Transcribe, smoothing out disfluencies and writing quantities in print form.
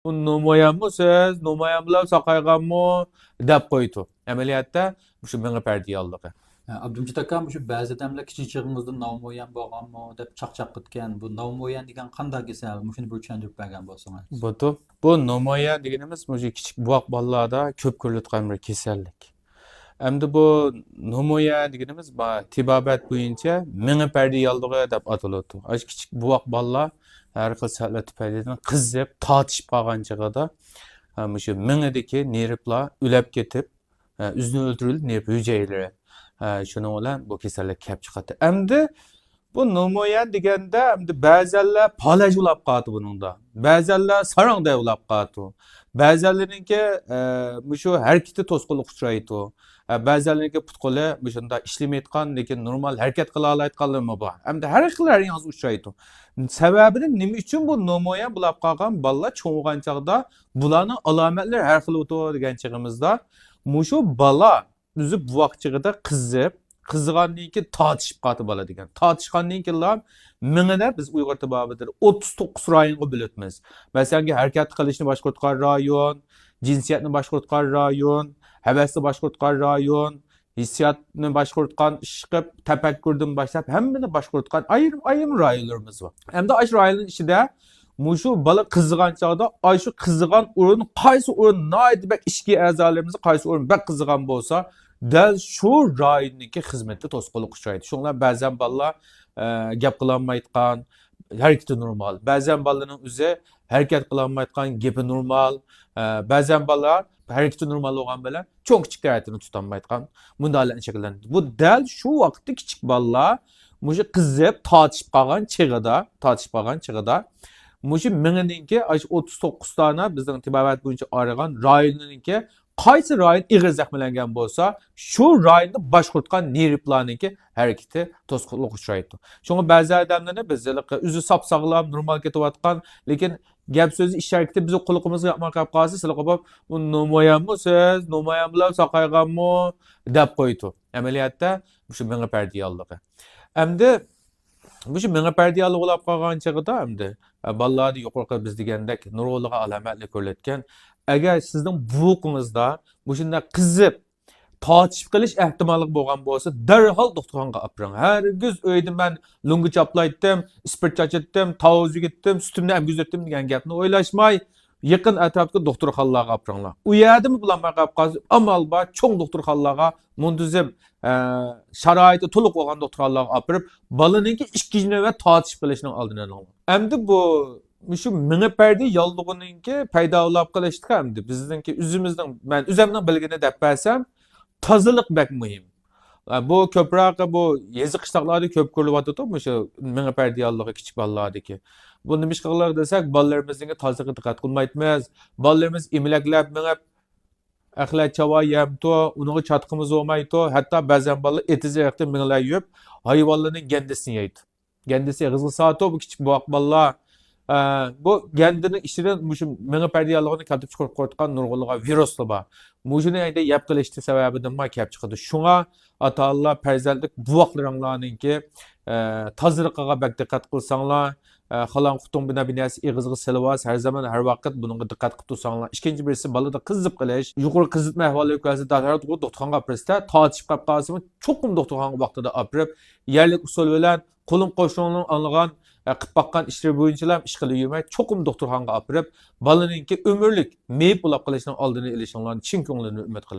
Bu nomayanmı söz, nomayan saqayğanmı dep qoydu. Əməliyyatda şu məngə pərdiyallığı. Abdumjit aka shu ba'zi damlar kichik chig'ingizda novmo'yan bo'lganmi deb chaqchaq qilgan. Bu novmo'yan degan qanday kasal? Shuni bir tushuntirib bergan bo'lsangiz. Bu nomayan deganimiz bu kichik buvoq bolalarda ko'p ko'rilayotgan bir kasallik. Endi bu nomayan deganimiz tibobat bo'yicha məngə pərdiyallığı deb ataladi. Aş kichik buvoq bolalar har xil salat tufaylidan qizib, tortishib qolgan chig'ida shu məngədəki nervlar ülab ketib, üzünü öldürülüb nerv hüceyrələri. Şunun bilan bu kasallik kelib chiqadi. Endi bu nomoyan deganda endi ba'zanlar palaj ulab qoladi buningda. Ba'zanlar sarangday ulab qoladi. Ba'zanlarningki shu harakati to'sqinlik uchraydi. Ba'zanlarningki putqoli shunda ishlamayotgan lekin normal harakat qila oladiganlarmi bor. Endi har xil yangi uchraydi. Sababini nima uchun bu nomoyan ulab qolgan bolalar cho'g'gan chog'da bularning alomatlari har xil o'tadi degan chig'imizda shu bola o'zi bu vaqtchig'ida qizigandan keyin tortishib qoldi bola degan. Tortishgandan keyin mingida biz Uyg'ur tibobida 39 rayonga bo'lamiz. Masalan, harakat qilishni boshqargan rayon, jinsiyatni boshqargan rayon, havasni boshqargan rayon, hissiyotni boshqargan ishqib, tafakkurdan boshlab hammani boshqargan ayrim rayonlarimiz bor. Hamda ash rayonlar ichida shu bola qizigan chog'da shu qizigan o'rin qaysi o'rin noyatbak ishki a'zolarimiz qaysi o'rin bak qizigan bo'lsa dal shu rayonniki xizmatda to'sqinlik uchraydi. Shunlar ba'zan bolalar gap qilolmayotgan, harakati normal. Ba'zan bolalarning o'zi harakat qilolmayotgan, gapi normal. Ba'zan bolalar harakati normal bo'lgan bilan cho'ng kichik hayotini tutolmayotgan bundalarni shakllanadi. Bu dal shu vaqtda kichik bolalar shu qizib tortishib qolgan chig'ida Muşu mingninki 39 tane bizning tibobat bo'yicha aragan rayonninki qaysi rayon ig'ir zaxmlangan bo'lsa, shu rayonni boshqargan nervlarninki harakati to'sqinlik uchraydi. Shunga ba'zi odamlarni biz o'zi sop sog'lom, normal ketayotgan, lekin gap so'zi ish harakati bizni quliqimizga yoqmay qolib qolsa, sizlar qo'yib, "Bu nomayanmi siz? Nomayan bilan saqayganmi?" deb qo'ydi. Amaliyotda shu menga pardiyallığı. Endi shu menga pardiyallığı bo'lib qolgan chig'ida endi bolalarda yuqorqi biz degandek nurg'unliq alomatlar ko'rilayotgan. Agar sizning buvuqingizda shunday qizib tortishib qilish ehtimoli bo'lgan bo'lsa, darhol doktorxonaga olib boring. Hargiz uyda men lungi chaplaytdim, spirt chachatdim, tovuzu gitdim, sutimni emgizatdim degan gapni o'ylashmay, yaqin atrofdagi doktorxonalarga olib boringlar. U yerdami bulanmay qolib qolsa, amal bor, cho'ng doktorxonalarga muntazam sharoiti to'liq bo'lgan doktorxonalarga olib borib, bolaninki ikkinchi navbat tortishib qilishning oldini olinglar. Endi bu shu mingi parda yollig'ininki paydo bo'lib qolishdi hamdi bizningki o'zimizning men o'zimning bilgini deb bersam tozalik bak muhim. Bu ko'proq bu yezi qishloqlarda ko'p ko'rilyapti shu mingi parda yollig'i kichik bolalardagi. Bu nima ish qillar desak, bolalarimizga tozaliqqa diqqat qilmaymiz. Bolalarimiz imlaklab mingib axlat chava yemto, uniga chatqimiz bo'lmaydi. Hatto ba'zan bolalar etizaqda minglar yeb, hayvonlarning gandisini yeydi. Gandisi g'izg'i soati bu kichik bolalar bu gendining ichidan shu menga pardiyalligini keltirib chiqarib qo'ygan nurg'unliq viruslar bor. Mujini ayda yap qilishdi sababidan ma kelib chiqadi. Shunga ota-onalar farzandlik buvoqlaringlarninki tozaliqiga bak diqqat qilsanglar, xalan qutung binasi ig'izga silvas har zaman har vaqt bunga diqqat qilib tursanglar. Ikkinchi birisi bolada qizib qilish, yuqori qizitma ahvoli yo'qolsa darhol doktorxonaga opirsa, tortishib qolib qolsa, cho'qim doktorxonaga vaqtida opirib, yerlik usul bilan qo'lim qo'shnining anlagan qilib baqqan ishlar bo'yicha ish qilib yurmay, cho'qim doktorxonaga opirib, bolaninki umrlik meyib bo'lib qolishning oldini olishinglarni chin ko'ngildan umid qilib